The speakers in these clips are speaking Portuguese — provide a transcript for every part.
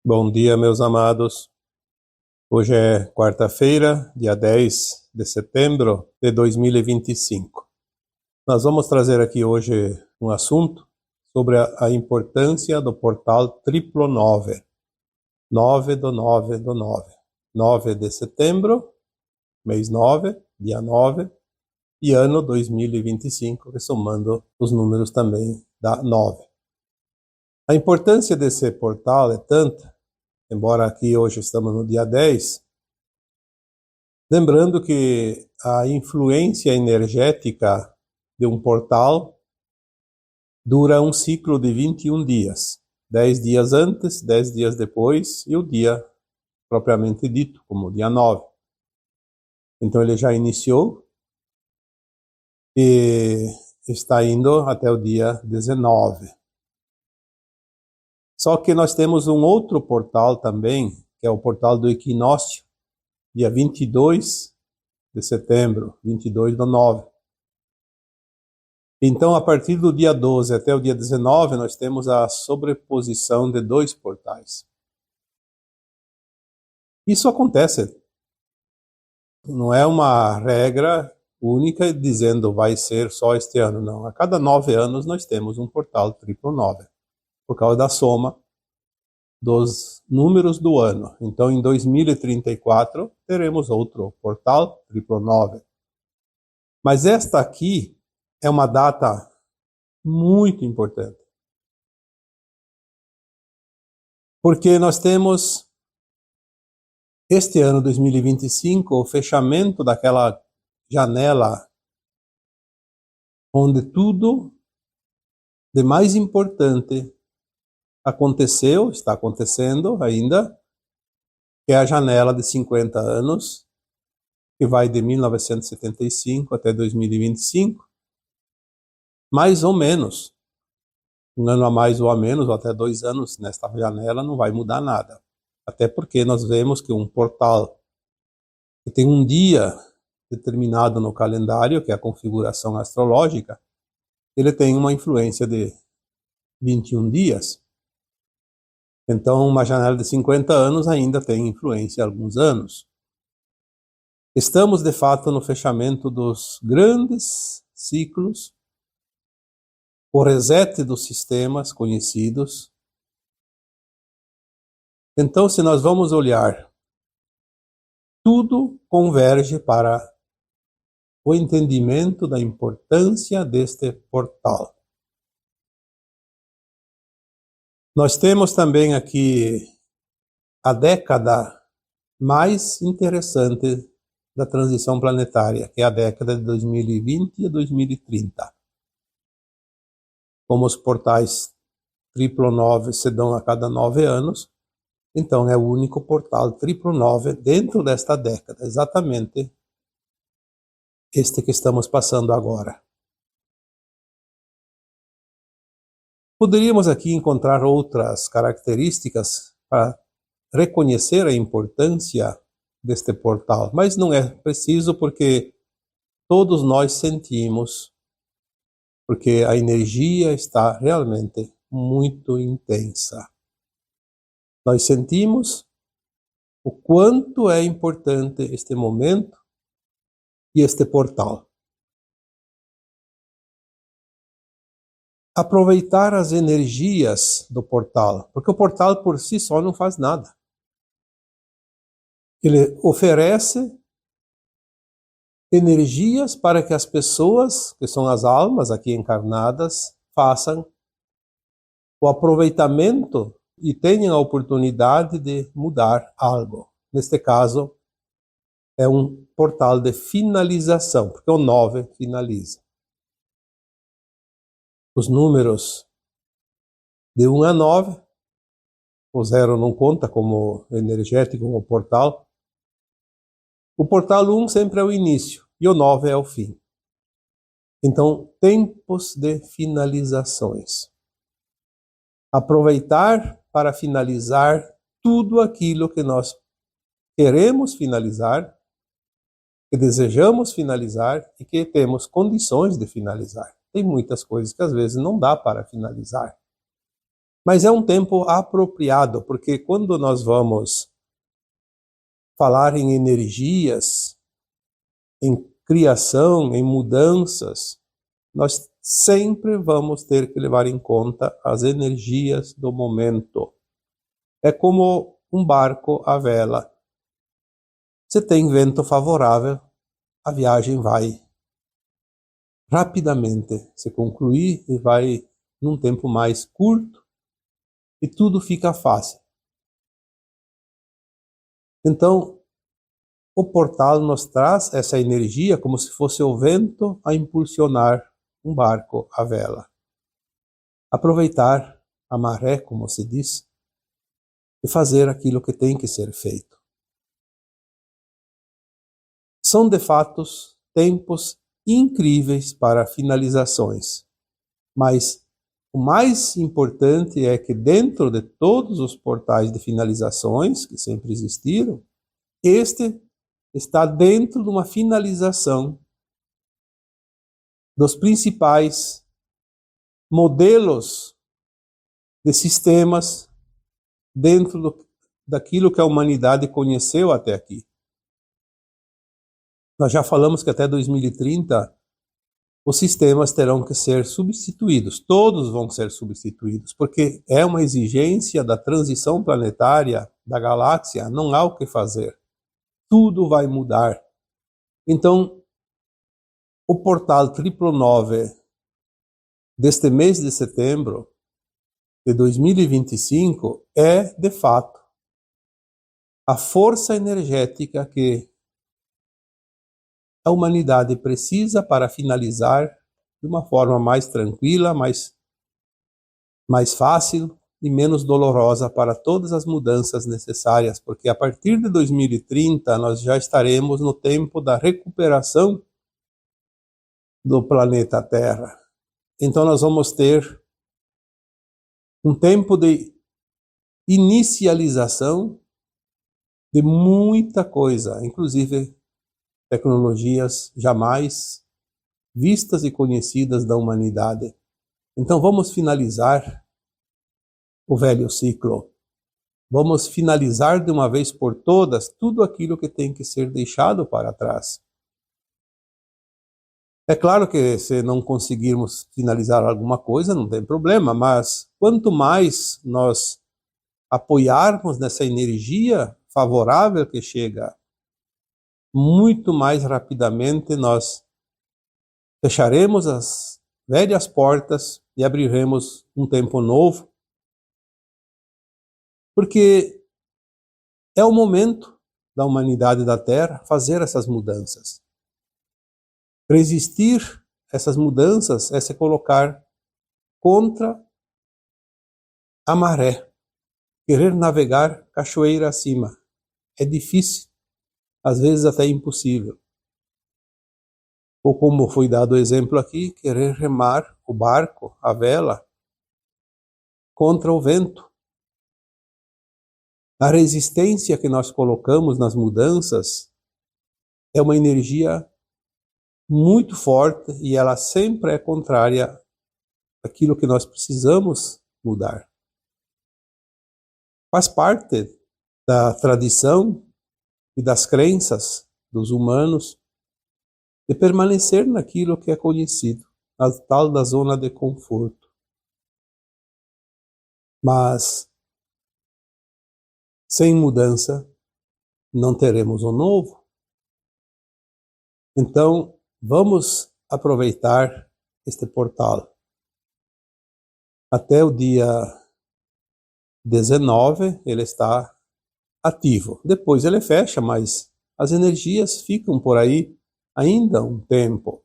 Bom dia, meus amados. Hoje é quarta-feira, dia 10 de setembro de 2025. Nós vamos trazer aqui hoje um assunto sobre a importância do portal triplo 9. 9 do 9 do 9. 9 de setembro, mês 9, dia 9, e ano 2025, somando os números também dá 9. A importância desse portal é tanta, embora aqui hoje estamos no dia 10, lembrando que a influência energética de um portal dura um ciclo de 21 dias. 10 dias antes, 10 dias depois e o dia propriamente dito, como o dia 9. Então ele já iniciou e está indo até o dia 19. Só que nós temos um outro portal também, que é o portal do equinócio, dia 22 de setembro, 22 do 9. Então, a partir do dia 12 até o dia 19, nós temos a sobreposição de dois portais. Isso acontece. Não é uma regra única dizendo vai ser só este ano, não. A cada 9 anos nós temos um portal triplo 9, por causa da soma dos números do ano. Então, em 2034, teremos outro portal triplo 9. Mas esta aqui é uma data muito importante. Porque nós temos este ano 2025 o fechamento daquela janela onde tudo de mais importante aconteceu, está acontecendo ainda, que é a janela de 50 anos, que vai de 1975 até 2025, mais ou menos. Um ano a mais ou a menos, ou até 2 anos nesta janela, não vai mudar nada. Até porque nós vemos que um portal que tem um dia determinado no calendário, que é a configuração astrológica, ele tem uma influência de 21 dias. Então, uma janela de 50 anos ainda tem influência há alguns anos. Estamos, de fato, no fechamento dos grandes ciclos, o reset dos sistemas conhecidos. Então, se nós vamos olhar, tudo converge para o entendimento da importância deste portal. Nós temos também aqui a década mais interessante da transição planetária, que é a década de 2020 e 2030. Como os portais triplo 9 se dão a cada 9 anos, então é o único portal triplo 9 dentro desta década, exatamente este que estamos passando agora. Poderíamos aqui encontrar outras características para reconhecer a importância deste portal, mas não é preciso porque todos nós sentimos, porque a energia está realmente muito intensa. Nós sentimos o quanto é importante este momento e este portal. Aproveitar as energias do portal, porque o portal por si só não faz nada. Ele oferece energias para que as pessoas, que são as almas aqui encarnadas, façam o aproveitamento e tenham a oportunidade de mudar algo. Neste caso, é um portal de finalização, porque o 9 finaliza. Os números de 1 a 9, o 0 não conta como energético, como portal. O portal 1 sempre é o início e o 9 é o fim. Então, tempos de finalizações. Aproveitar para finalizar tudo aquilo que nós queremos finalizar, que desejamos finalizar e que temos condições de finalizar. Tem muitas coisas que às vezes não dá para finalizar. Mas é um tempo apropriado, porque quando nós vamos falar em energias, em criação, em mudanças, nós sempre vamos ter que levar em conta as energias do momento. É como um barco à vela. Se tem vento favorável, a viagem vai rapidamente se concluir e vai num tempo mais curto e tudo fica fácil. Então, o portal nos traz essa energia como se fosse o vento a impulsionar um barco à vela. Aproveitar a maré, como se diz, e fazer aquilo que tem que ser feito. São, de fato, tempos incríveis para finalizações, mas o mais importante é que dentro de todos os portais de finalizações que sempre existiram, este está dentro de uma finalização dos principais modelos de sistemas dentro daquilo que a humanidade conheceu até aqui. Nós já falamos que até 2030 os sistemas terão que ser substituídos, todos vão ser substituídos, porque é uma exigência da transição planetária da galáxia, não há o que fazer. Tudo vai mudar. Então, o portal 999 deste mês de setembro de 2025 é, de fato, a força energética que a humanidade precisa para finalizar de uma forma mais tranquila, mais fácil e menos dolorosa para todas as mudanças necessárias, porque a partir de 2030 nós já estaremos no tempo da recuperação do planeta Terra. Então nós vamos ter um tempo de inicialização de muita coisa, inclusive tecnologias jamais vistas e conhecidas da humanidade. Então vamos finalizar o velho ciclo. Vamos finalizar de uma vez por todas tudo aquilo que tem que ser deixado para trás. É claro que se não conseguirmos finalizar alguma coisa, não tem problema, mas quanto mais nós apoiarmos nessa energia favorável que chega, muito mais rapidamente nós fecharemos as velhas portas e abriremos um tempo novo, porque é o momento da humanidade da Terra fazer essas mudanças. Resistir essas mudanças é se colocar contra a maré, querer navegar cachoeira acima. É difícil, às vezes até impossível. Ou como foi dado o exemplo aqui, querer remar o barco, a vela, contra o vento. A resistência que nós colocamos nas mudanças é uma energia muito forte e ela sempre é contrária àquilo que nós precisamos mudar. Faz parte da tradição e das crenças dos humanos de permanecer naquilo que é conhecido, a tal da zona de conforto. Mas sem mudança não teremos o novo. Então, vamos aproveitar este portal. Até o dia 19 ele está ativo. Depois ele fecha, mas as energias ficam por aí ainda um tempo.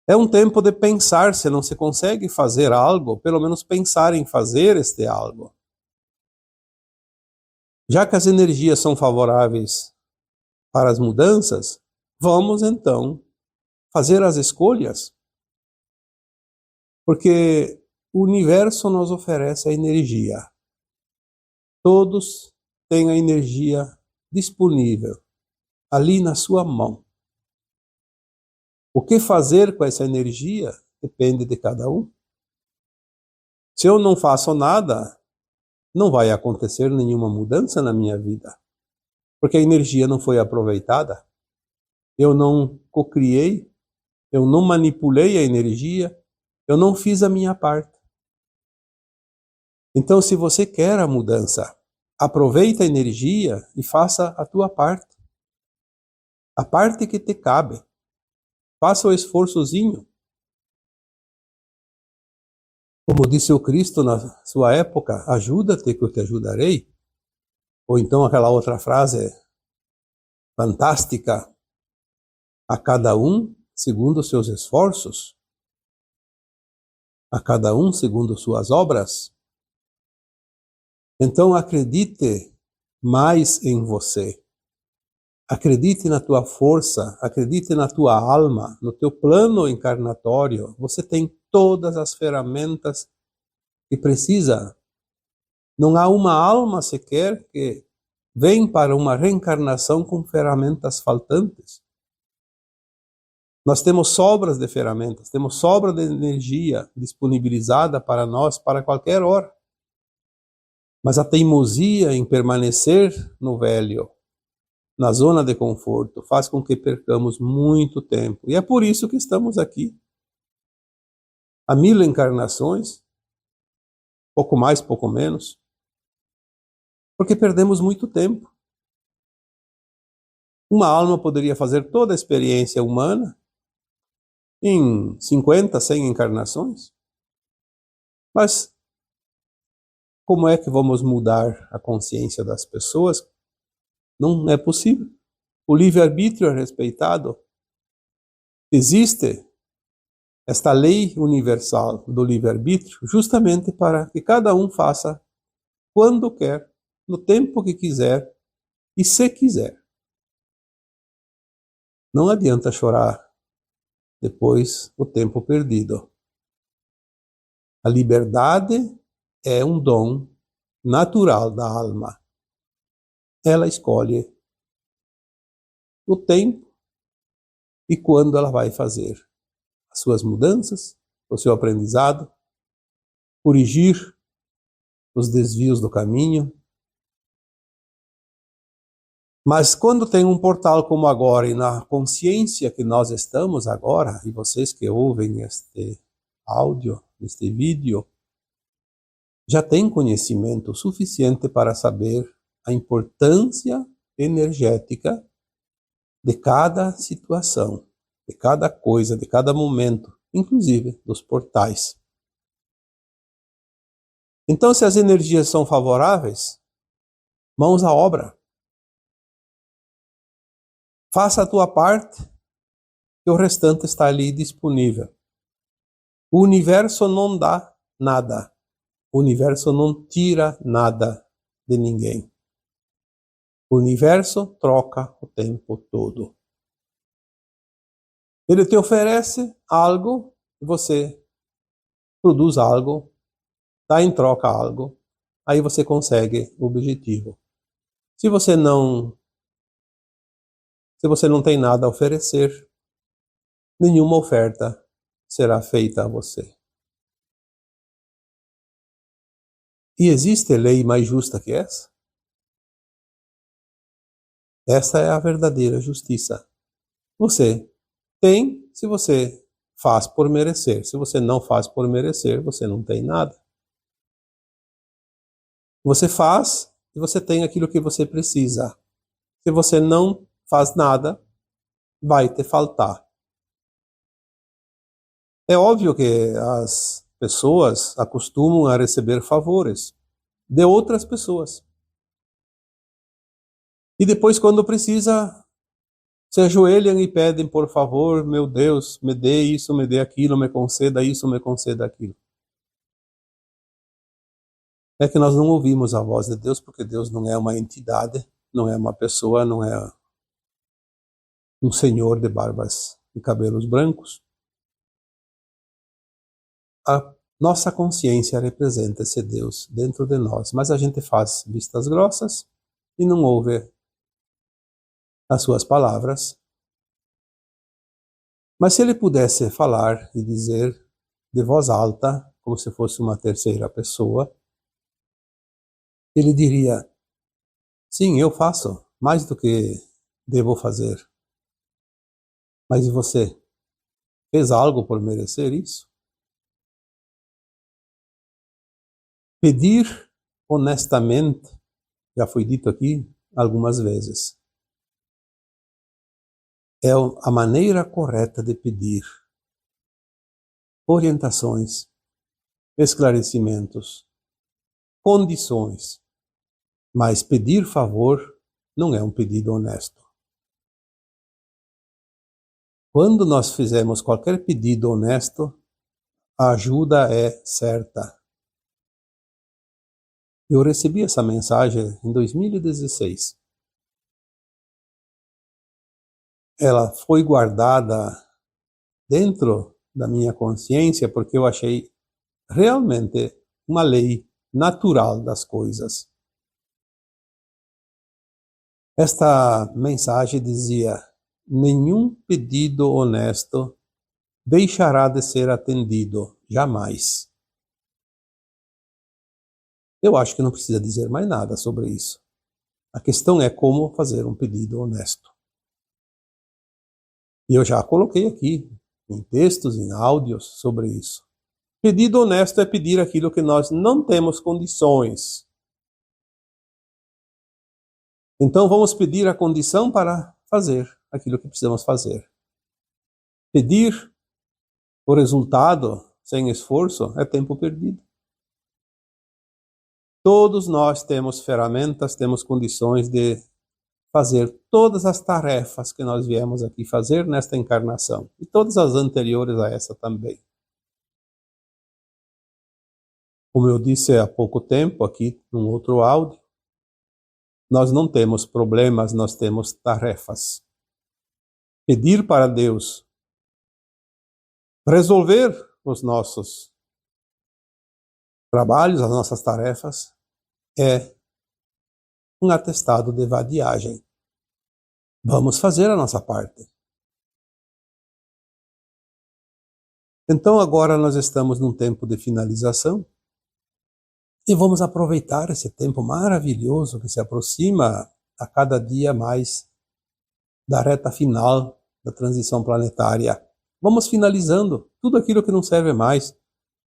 É um tempo de pensar, se não se consegue fazer algo, pelo menos pensar em fazer este algo. Já que as energias são favoráveis para as mudanças, vamos então fazer as escolhas. Porque o universo nos oferece a energia. Todos têm a energia disponível ali na sua mão. O que fazer com essa energia depende de cada um. Se eu não faço nada, não vai acontecer nenhuma mudança na minha vida, porque a energia não foi aproveitada. Eu não cocriei, eu não manipulei a energia, eu não fiz a minha parte. Então, se você quer a mudança, aproveita a energia e faça a tua parte. A parte que te cabe. Faça o esforçozinho. Como disse o Cristo na sua época, ajuda-te que eu te ajudarei. Ou então aquela outra frase fantástica, a cada um segundo os seus esforços, a cada um segundo suas obras. Então acredite mais em você. Acredite na tua força, acredite na tua alma, no teu plano encarnatório. Você tem todas as ferramentas que precisa. Não há uma alma sequer que vem para uma reencarnação com ferramentas faltantes. Nós temos sobras de ferramentas, temos sobra de energia disponibilizada para nós para qualquer hora. Mas a teimosia em permanecer no velho, na zona de conforto, faz com que percamos muito tempo. E é por isso que estamos aqui. Há 1000 encarnações, pouco mais, pouco menos, porque perdemos muito tempo. Uma alma poderia fazer toda a experiência humana em 50, 100 encarnações. Mas como é que vamos mudar a consciência das pessoas? Não é possível. O livre-arbítrio é respeitado. Existe esta lei universal do livre-arbítrio justamente para que cada um faça quando quer, no tempo que quiser e se quiser. Não adianta chorar depois o tempo perdido. A liberdade é um dom natural da alma. Ela escolhe o tempo e quando ela vai fazer as suas mudanças, o seu aprendizado, corrigir os desvios do caminho. Mas quando tem um portal como agora e na consciência que nós estamos agora, e vocês que ouvem este áudio, este vídeo, já têm conhecimento suficiente para saber a importância energética de cada situação, de cada coisa, de cada momento, inclusive dos portais. Então, se as energias são favoráveis, mãos à obra. Faça a tua parte e o restante está ali disponível. O universo não dá nada. O universo não tira nada de ninguém. O universo troca o tempo todo. Ele te oferece algo e você produz algo, dá em troca algo, aí você consegue o objetivo. Se você não tem nada a oferecer, nenhuma oferta será feita a você. E existe lei mais justa que essa? Essa é a verdadeira justiça. Você tem se você faz por merecer. Se você não faz por merecer, você não tem nada. Você faz e você tem aquilo que você precisa. Se você não faz nada, vai te faltar. É óbvio que as pessoas acostumam a receber favores de outras pessoas. E depois, quando precisa, se ajoelham e pedem, por favor, meu Deus, me dê isso, me dê aquilo, me conceda isso, me conceda aquilo. É que nós não ouvimos a voz de Deus, porque Deus não é uma entidade, não é uma pessoa, não é um senhor de barbas e cabelos brancos. A nossa consciência representa esse Deus dentro de nós, mas a gente faz vistas grossas e não ouve as suas palavras. Mas se ele pudesse falar e dizer de voz alta, como se fosse uma terceira pessoa, ele diria: sim, eu faço mais do que devo fazer. Mas e você? Fez algo por merecer isso? Pedir honestamente, já foi dito aqui algumas vezes, é a maneira correta de pedir orientações, esclarecimentos, condições. Mas pedir favor não é um pedido honesto. Quando nós fizemos qualquer pedido honesto, a ajuda é certa. Eu recebi essa mensagem em 2016. Ela foi guardada dentro da minha consciência porque eu achei realmente uma lei natural das coisas. Esta mensagem dizia: nenhum pedido honesto deixará de ser atendido, jamais. Eu acho que não precisa dizer mais nada sobre isso. A questão é como fazer um pedido honesto. E eu já coloquei aqui, em textos, em áudios, sobre isso. Pedido honesto é pedir aquilo que nós não temos condições. Então vamos pedir a condição para fazer aquilo que precisamos fazer. Pedir o resultado sem esforço é tempo perdido. Todos nós temos ferramentas, temos condições de fazer todas as tarefas que nós viemos aqui fazer nesta encarnação e todas as anteriores a essa também. Como eu disse há pouco tempo aqui num outro áudio, nós não temos problemas, nós temos tarefas. Pedir para Deus resolver os nossos trabalhos, as nossas tarefas, é um atestado de vadiagem. Vamos fazer a nossa parte. Então agora nós estamos num tempo de finalização e vamos aproveitar esse tempo maravilhoso que se aproxima a cada dia mais da reta final da transição planetária. Vamos finalizando tudo aquilo que não serve mais,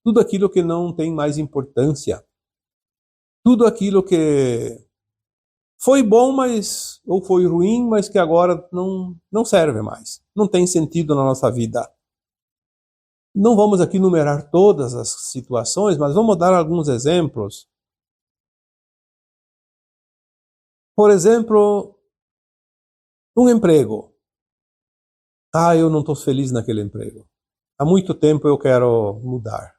tudo aquilo que não tem mais importância, tudo aquilo que foi bom, mas ou foi ruim, mas que agora não serve mais, não tem sentido na nossa vida. Não vamos aqui numerar todas as situações, mas vamos dar alguns exemplos. Por exemplo, um emprego. Eu não estou feliz naquele emprego. Há muito tempo eu quero mudar.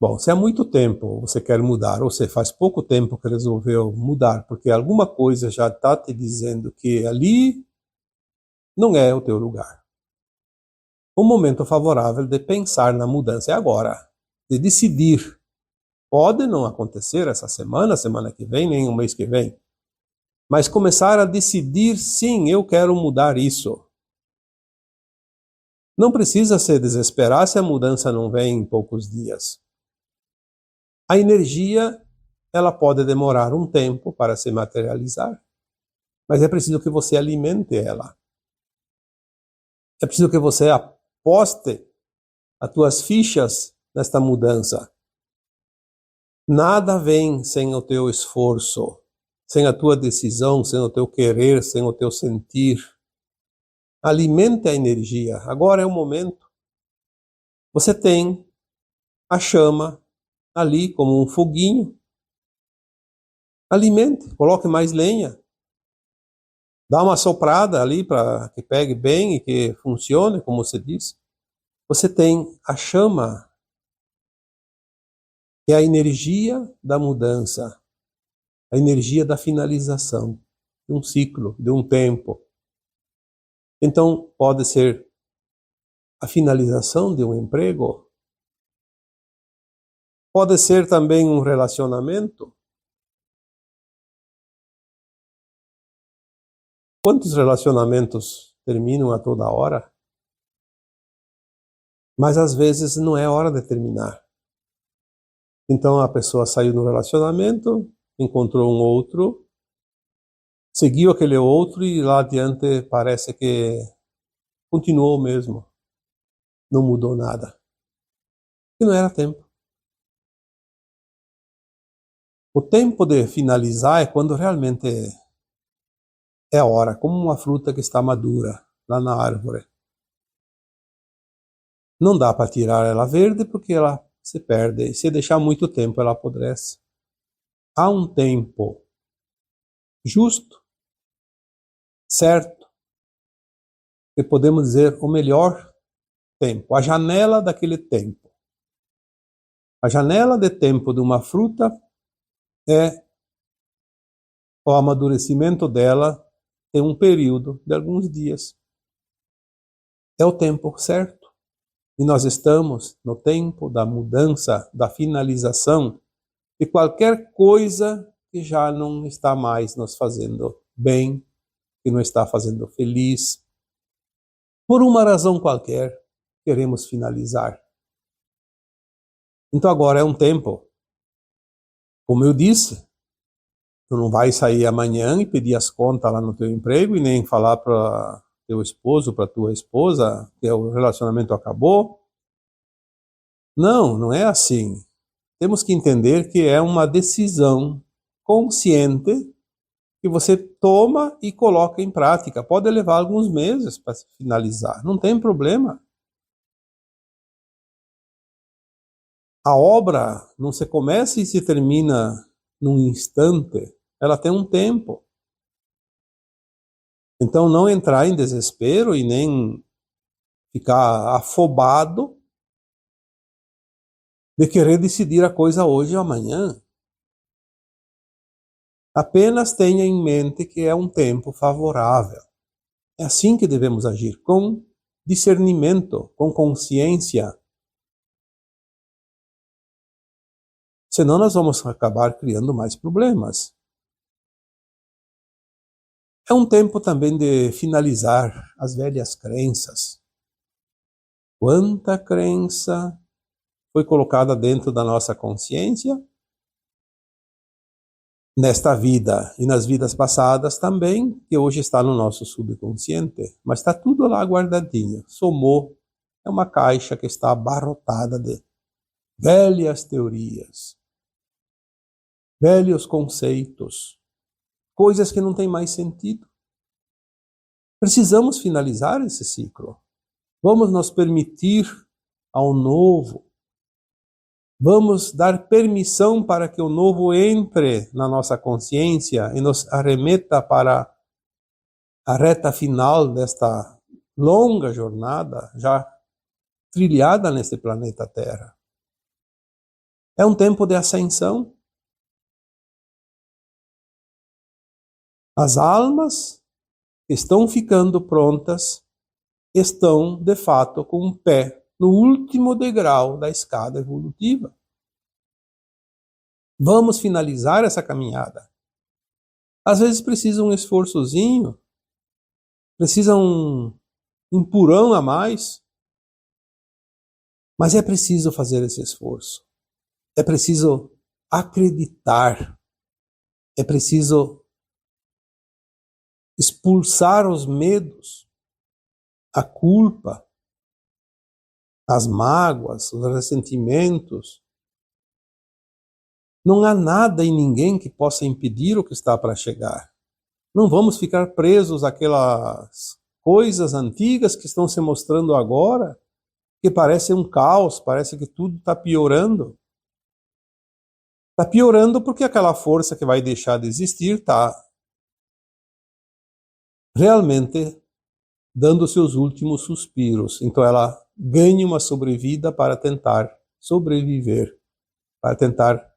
Bom, se há muito tempo você quer mudar, ou se faz pouco tempo que resolveu mudar, porque alguma coisa já está te dizendo que ali não é o teu lugar. O momento favorável de pensar na mudança é agora, de decidir. Pode não acontecer essa semana, semana que vem, nem o mês que vem, mas começar a decidir, sim, eu quero mudar isso. Não precisa se desesperar se a mudança não vem em poucos dias. A energia, ela pode demorar um tempo para se materializar, mas é preciso que você alimente ela. É preciso que você aposte as tuas fichas nesta mudança. Nada vem sem o teu esforço, sem a tua decisão, sem o teu querer, sem o teu sentir. Alimente a energia. Agora é o momento. Você tem a chama ali como um foguinho. Alimente, coloque mais lenha. Dá uma soprada ali para que pegue bem e que funcione, como você disse. Você tem a chama, que é a energia da mudança, a energia da finalização de um ciclo, de um tempo. Então, pode ser a finalização de um emprego, pode ser também um relacionamento. Quantos relacionamentos terminam a toda hora? Mas às vezes não é hora de terminar. Então a pessoa saiu do relacionamento, encontrou um outro, seguiu aquele outro e lá adiante parece que continuou o mesmo. Não mudou nada. E não era tempo. O tempo de finalizar é quando realmente é a hora, como uma fruta que está madura lá na árvore. Não dá para tirar ela verde porque ela se perde. E se deixar muito tempo, ela apodrece. Há um tempo justo, certo, que podemos dizer o melhor tempo, a janela daquele tempo. A janela de tempo de uma fruta é o amadurecimento dela em um período de alguns dias. É o tempo certo. E nós estamos no tempo da mudança, da finalização de qualquer coisa que já não está mais nos fazendo bem, que não está fazendo feliz. Por uma razão qualquer, queremos finalizar. Então agora é um tempo, como eu disse, tu não vai sair amanhã e pedir as contas lá no teu emprego e nem falar para teu esposo, para tua esposa que o relacionamento acabou. Não, não é assim. Temos que entender que é uma decisão consciente que você toma e coloca em prática. Pode levar alguns meses para finalizar, não tem problema. A obra não se começa e se termina num instante, ela tem um tempo. Então não entrar em desespero e nem ficar afobado de querer decidir a coisa hoje ou amanhã. Apenas tenha em mente que é um tempo favorável. É assim que devemos agir, com discernimento, com consciência. Senão nós vamos acabar criando mais problemas. É um tempo também de finalizar as velhas crenças. Quanta crença foi colocada dentro da nossa consciência, nesta vida e nas vidas passadas também, que hoje está no nosso subconsciente, mas está tudo lá guardadinho. Somou, é uma caixa que está abarrotada de velhas teorias, velhos conceitos, coisas que não têm mais sentido. Precisamos finalizar esse ciclo. Vamos nos permitir ao novo. Vamos dar permissão para que o novo entre na nossa consciência e nos arremeta para a reta final desta longa jornada já trilhada nesse planeta Terra. É um tempo de ascensão. As almas que estão ficando prontas estão, de fato, com o pé no último degrau da escada evolutiva. Vamos finalizar essa caminhada. Às vezes precisa um esforçozinho, precisa um empurrão a mais, mas é preciso fazer esse esforço. É preciso acreditar. É preciso expulsar os medos, a culpa, as mágoas, os ressentimentos. Não há nada e ninguém que possa impedir o que está para chegar. Não vamos ficar presos àquelas coisas antigas que estão se mostrando agora, que parece um caos, parece que tudo está piorando. Está piorando porque aquela força que vai deixar de existir está realmente dando seus últimos suspiros. Então ela ganha uma sobrevida para tentar sobreviver, para tentar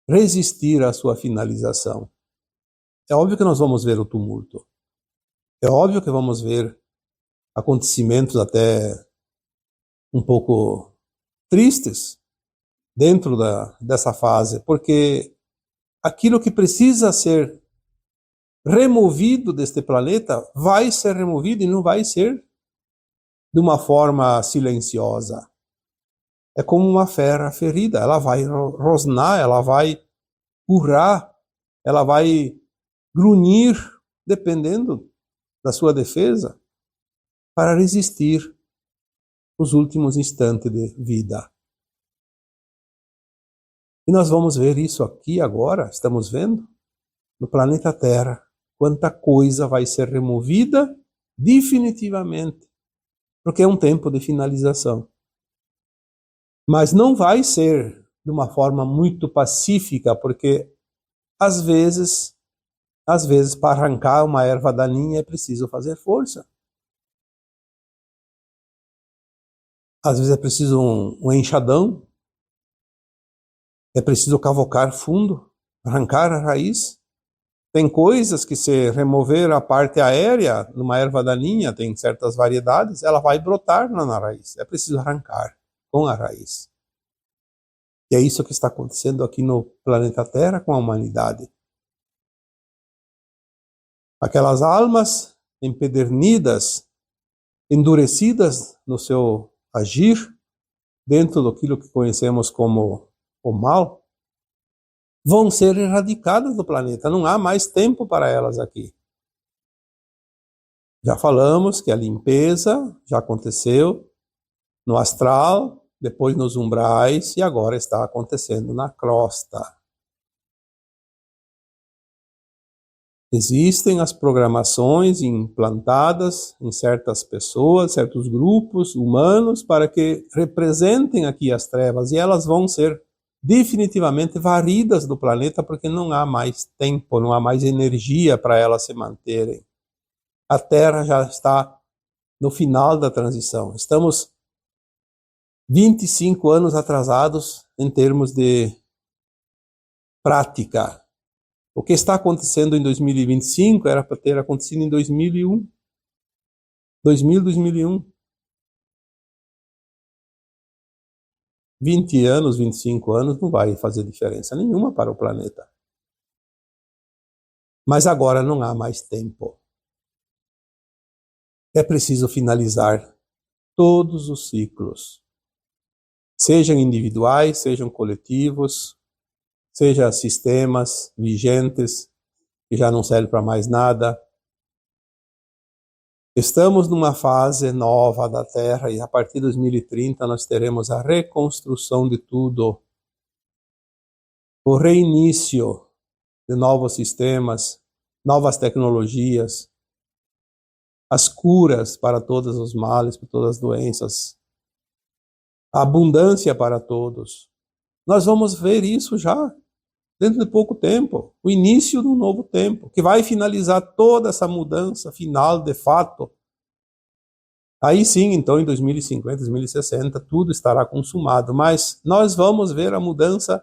resistir à sua finalização. É óbvio que nós vamos ver o tumulto. É óbvio que vamos ver acontecimentos até um pouco tristes dentro dessa fase, porque aquilo que precisa ser removido deste planeta vai ser removido e não vai ser de uma forma silenciosa. É como uma fera ferida, ela vai rosnar, ela vai urrar, ela vai grunhir, dependendo da sua defesa, para resistir os últimos instantes de vida. E nós vamos ver isso aqui agora, estamos vendo, no planeta Terra, quanta coisa vai ser removida definitivamente, porque é um tempo de finalização. Mas não vai ser de uma forma muito pacífica, porque às vezes para arrancar uma erva daninha é preciso fazer força. Às vezes é preciso um enxadão, é preciso cavocar fundo, arrancar a raiz. Tem coisas que, se remover a parte aérea numa erva daninha, tem certas variedades, ela vai brotar na raiz. É preciso arrancar com a raiz. E é isso que está acontecendo aqui no planeta Terra com a humanidade. Aquelas almas empedernidas, endurecidas no seu agir, dentro daquilo que conhecemos como o mal, vão ser erradicadas do planeta. Não há mais tempo para elas aqui. Já falamos que a limpeza já aconteceu no astral, depois nos umbrais e agora está acontecendo na crosta. Existem as programações implantadas em certas pessoas, certos grupos humanos, para que representem aqui as trevas, e elas vão ser definitivamente varridas do planeta, porque não há mais tempo, não há mais energia para elas se manterem. A Terra já está no final da transição. Estamos 25 anos atrasados em termos de prática. O que está acontecendo em 2025 era para ter acontecido em 2001. 2001. 20 anos, 25 anos não vai fazer diferença nenhuma para o planeta. Mas agora não há mais tempo. É preciso finalizar todos os ciclos. Sejam individuais, sejam coletivos, sejam sistemas vigentes que já não servem para mais nada. Estamos numa fase nova da Terra e a partir de 2030 nós teremos a reconstrução de tudo, o reinício de novos sistemas, novas tecnologias, as curas para todos os males, para todas as doenças, a abundância para todos. Nós vamos ver isso já dentro de pouco tempo, o início de um novo tempo, que vai finalizar toda essa mudança final, de fato. Aí sim, então, em 2050, 2060, tudo estará consumado, mas nós vamos ver a mudança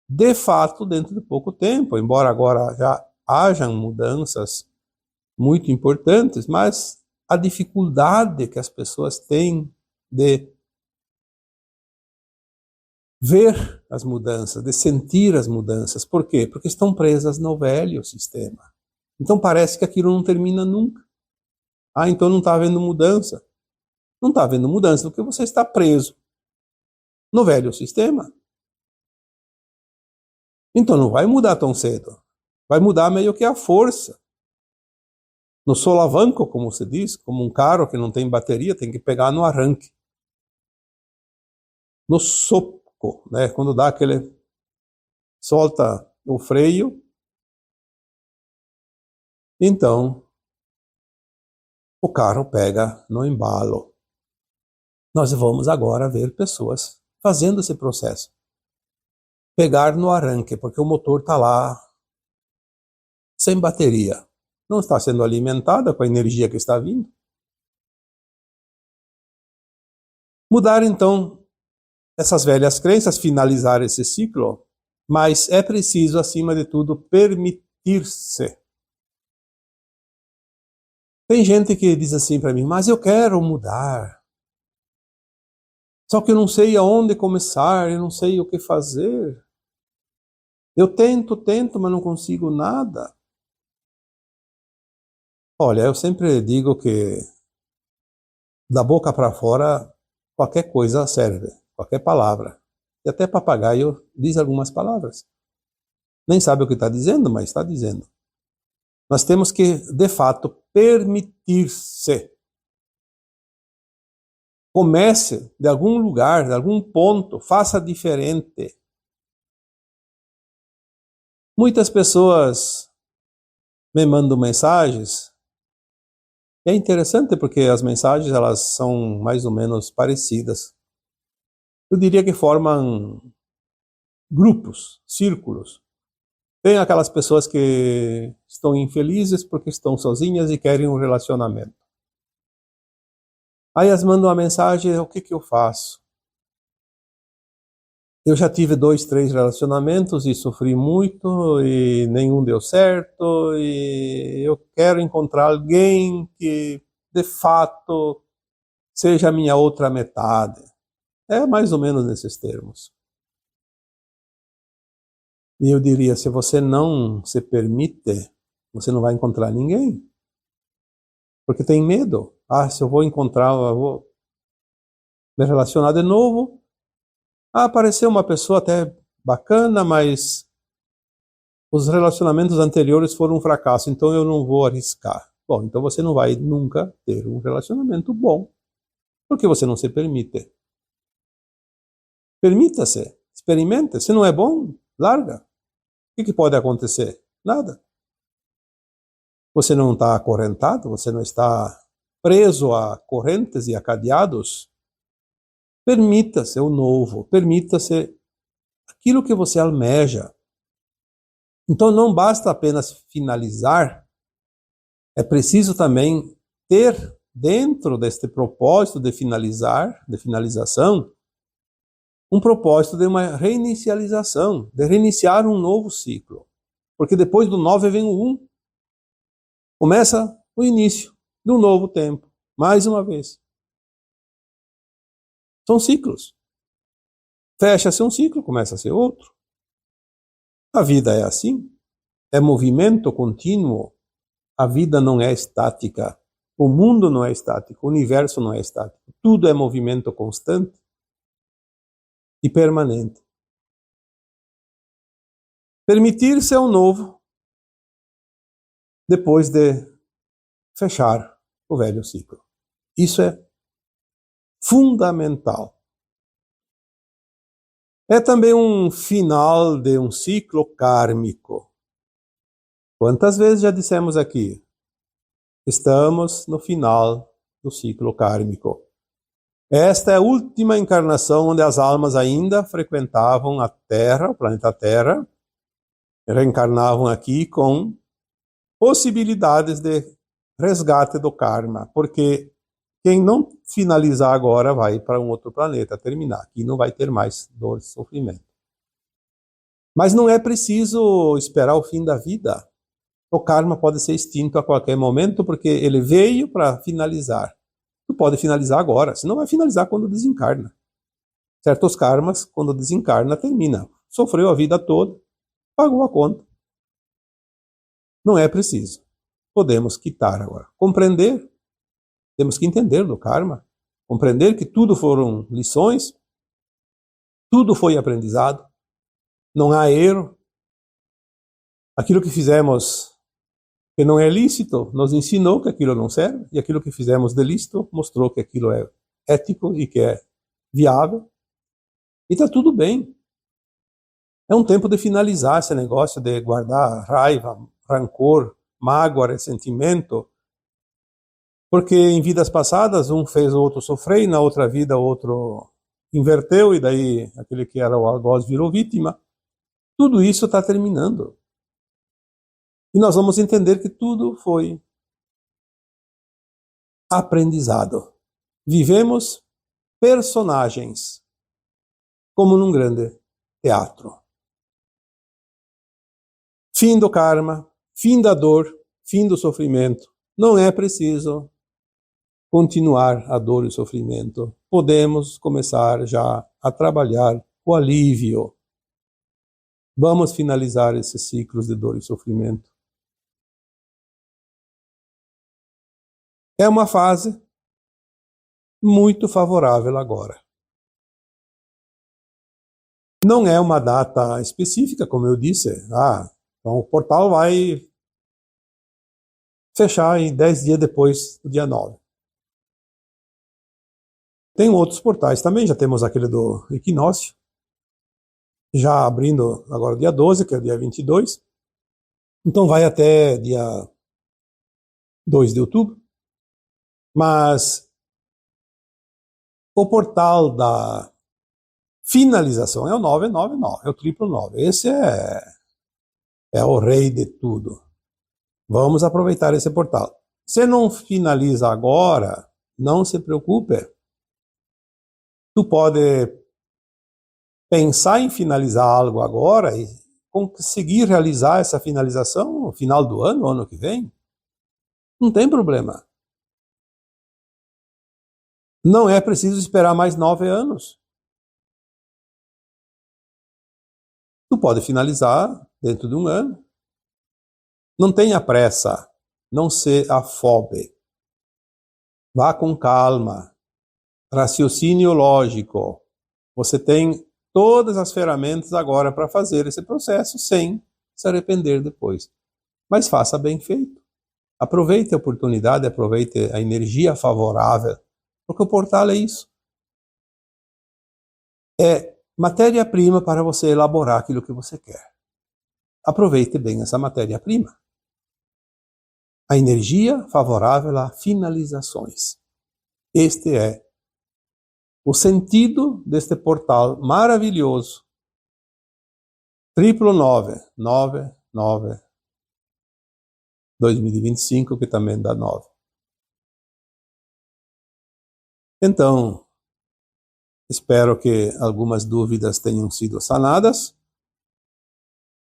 de fato dentro de pouco tempo, embora agora já hajam mudanças muito importantes, mas a dificuldade que as pessoas têm de ver as mudanças, de sentir as mudanças. Por quê? Porque estão presas no velho sistema. Então parece que aquilo não termina nunca. Ah, então não está havendo mudança. Não está havendo mudança porque você está preso no velho sistema. Então não vai mudar tão cedo. Vai mudar meio que a força. No solavanco, como se diz, como um carro que não tem bateria, tem que pegar no arranque. No soco, né? Quando dá aquele... solta o freio. Então, o carro pega no embalo. Nós vamos agora ver pessoas fazendo esse processo. Pegar no arranque, porque o motor está lá sem bateria. Não está sendo alimentada com a energia que está vindo. Mudar, então, essas velhas crenças, finalizar esse ciclo, mas é preciso, acima de tudo, permitir-se. Tem gente que diz assim para mim, mas eu quero mudar. Só que eu não sei aonde começar, eu não sei o que fazer. Eu tento, mas não consigo nada. Olha, eu sempre digo que Da boca para fora, qualquer coisa serve, qualquer palavra. E até papagaio diz algumas palavras. Nem sabe o que está dizendo, mas está dizendo. Nós temos que, de fato, permitir-se. Comece de algum lugar, de algum ponto, faça diferente. Muitas pessoas me mandam mensagens. É interessante porque as mensagens elas são mais ou menos parecidas. Eu diria que formam grupos, círculos. Tem aquelas pessoas que estão infelizes porque estão sozinhas e querem um relacionamento. Aí elas mandam uma mensagem, o que eu faço? Eu já tive 2, 3 relacionamentos e sofri muito e nenhum deu certo e eu quero encontrar alguém que, de fato, seja a minha outra metade. É mais ou menos nesses termos. E eu diria, se você não se permite, você não vai encontrar ninguém. Porque tem medo. Ah, se eu vou encontrar, eu vou me relacionar de novo. Ah, apareceu uma pessoa até bacana, mas os relacionamentos anteriores foram um fracasso, então eu não vou arriscar. Bom, então você não vai nunca ter um relacionamento bom, porque você não se permite. Permita-se, experimente. Se não é bom, larga. O que pode acontecer? Nada. Você não está acorrentado, você não está preso a correntes e a cadeados. Permita-se o novo, permita-se aquilo que você almeja. Então não basta apenas finalizar, é preciso também ter dentro deste propósito de finalizar, de finalização, um propósito de uma reinicialização, de reiniciar um novo ciclo. Porque depois do 9 vem o 1. Começa o início de um novo tempo, mais uma vez. São ciclos. Fecha-se um ciclo, começa-se outro. A vida é assim, é movimento contínuo. A vida não é estática. O mundo não é estático, o universo não é estático. Tudo é movimento constante e permanente. Permitir-se ao novo depois de fechar o velho ciclo. Isso é fundamental. É também um final de um ciclo kármico. Quantas vezes já dissemos aqui? Estamos no final do ciclo kármico. Esta é a última encarnação onde as almas ainda frequentavam a Terra, o planeta Terra, reencarnavam aqui com possibilidades de resgate do karma, porque quem não finalizar agora vai para um outro planeta terminar. Aqui não vai ter mais dor e sofrimento. Mas não é preciso esperar o fim da vida. O karma pode ser extinto a qualquer momento, porque ele veio para finalizar. Tu pode finalizar agora, senão vai finalizar quando desencarna. Certos karmas, quando desencarna, termina. Sofreu a vida toda, pagou a conta. Não é preciso. Podemos quitar agora. Compreender. Temos que entender do karma. Compreender que tudo foram lições, tudo foi aprendizado, não há erro. Aquilo que fizemos que não é lícito nos ensinou que aquilo não serve, e aquilo que fizemos de lícito mostrou que aquilo é ético e que é viável. E está tudo bem. É um tempo de finalizar esse negócio de guardar raiva, rancor, mágoa, ressentimento, porque em vidas passadas um fez o outro sofrer e na outra vida o outro inverteu e daí aquele que era o algoz virou vítima. Tudo isso está terminando. E nós vamos entender que tudo foi aprendizado. Vivemos personagens, como num grande teatro. Fim do karma, fim da dor, fim do sofrimento. Não é preciso continuar a dor e o sofrimento. Podemos começar já a trabalhar o alívio. Vamos finalizar esses ciclos de dor e sofrimento. É uma fase muito favorável agora. Não é uma data específica, como eu disse. Então o portal vai fechar em 10 dias depois do dia 9. Tem outros portais também, já temos aquele do equinócio, já abrindo agora dia 12, que é o dia 22. Então vai até dia 2 de outubro. Mas o portal da finalização é o 999, é o triplo 9. Esse é o rei de tudo. Vamos aproveitar esse portal. Se não finaliza agora, não se preocupe. Tu pode pensar em finalizar algo agora e conseguir realizar essa finalização no final do ano que vem. Não tem problema. Não é preciso esperar mais 9 anos. Tu pode finalizar dentro de um ano. Não tenha pressa. Não se afobe. Vá com calma. Raciocínio lógico. Você tem todas as ferramentas agora para fazer esse processo sem se arrepender depois. Mas faça bem feito. Aproveite a oportunidade, aproveite a energia favorável, porque o portal é isso. É matéria-prima para você elaborar aquilo que você quer. Aproveite bem essa matéria-prima. A energia favorável a finalizações. Este é o sentido deste portal maravilhoso. Triplo 9, 2025, que também dá 9. Então, espero que algumas dúvidas tenham sido sanadas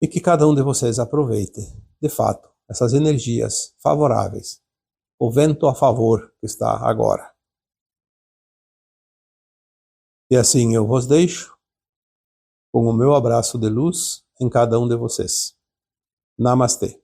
e que cada um de vocês aproveite, de fato, essas energias favoráveis, o vento a favor que está agora. E assim eu vos deixo com o meu abraço de luz em cada um de vocês. Namastê.